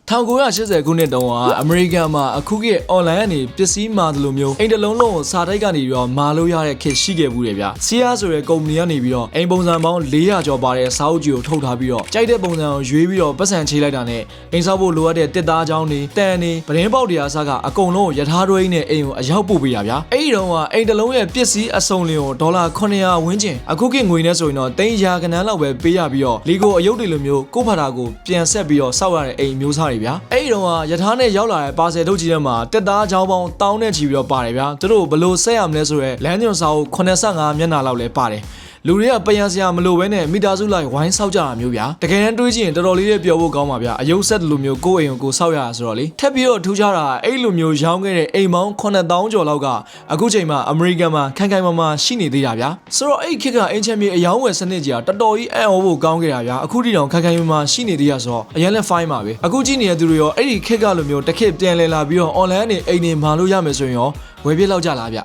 1980 ခုနှစ်တုန်းကအမေရိကန်မှာအခုခေတ် online ကနေပစ္စည်းမှာတယ်လို့မျိုးအိမ်တစ်လုံးလုံးကိုစာတိုက်ကနေပြီးတော့မာလို့ရတဲ့ခေတ်ရှိခဲ့ဘူးတယ်ဗျ။ Sears ဆိုတဲ့ကုမ္ပဏီကနေပြီးတော့အိမ်ပုံစံပေါင်း400ကျော်ပါတဲ့စာအုပ်ကြီးကိုထုတ်ထားပြီးတော့ကြိုက်တဲ့ပုံစံကိုရွေးပြီးတော့ပတ်စံချေးလိုက်တာနဲ့အိမ်ဆောက်ဖို့လိုအပ်တဲ့တစ်သားချောင်းတွေတန်တွေပတင်းပေါက်တွေအစကအကုန်လုံးကိုယထာတွဲနဲ့အိမ်ကိုအရောက်ပို့ပေးရဗျာ။အဲ့ဒီတော့ကအိမ်တစ်လုံးရဲ့ပစ္စည်းအစုံလင်ကိုဒေါ်လာ900ဝန်းကျင်အခုခေတ်ငွေနဲ့ဆိုရင်တော့300ရာခဏလောက်ပဲပေးရပြီးတော့လီကိုအယုတ်တွေလိုမျိုးကိုဖာတာကိုပြန်ဆက်ပြီးတော့စောက်ရတဲ့အိမ်မျိုးစားတွေဗျာ။အဲ့ဒီတော့ကယထာနဲ့ရောက်လာတဲ့ပါဆယ်ထုတ်ကြီးထဲမှာတက်သားချောင်းပေါင်းတောင်းနဲ့ချီပြီးတော့ပါတယ်ဗျာ။သူတို့ဘယ်လိုဆက်ရမလဲဆိုရဲလမ်းညွှန်စာအုပ်85မျက်နှာလောက်လဲပါတယ်။လူတွေကပယံစရာမလိုဘဲနဲ့မိသားစုလိုက်ဝိုင်းဆောက်ကြတာမျိုးဗျာတကယ်တမ်းတွေးကြည့်ရင်တော်တော်လေးလေးပျော်ဖို့ကောင်းပါဗျာအယုတ်ဆက်လိုမျိုးကိုယ့်အိမ်ကိုဆောက်ရတာဆိုတော့လေထပ်ပြီးတော့ထူးခြားတာအဲ့လိုမျိုးရောင်းခဲ့တဲ့အိမ်ပေါင်း9000ကျော်လောက်ကအခုချိန်မှာအမေရိကန်မှာခိုင်ခိုင်မာမာရှိနေသေးတာဗျာဆိုတော့အဲ့ခေတ်ကအင်ချမ်မြေအယောင်းဝယ်စနစ်ကြီးကတော်တော်ကြီးအံ့ဩဖို့ကောင်းခဲ့တာဗျာအခုထိတောင်ခိုင်ခိုင်မာမာရှိနေသေးရဆိုတော့အရင်လဲ fine ပါပဲအခုကြည့်နေတဲ့သူတွေရောအဲ့ဒီခေတ်ကလိုမျိုးတစ်ခေတ်ပြန်လည်လာပြီးတော့ online နေအိမ်နေမှာလို့ရမယ်ဆိုရင်ရောဝယ်ပြစ်လောက်ကြလားဗျ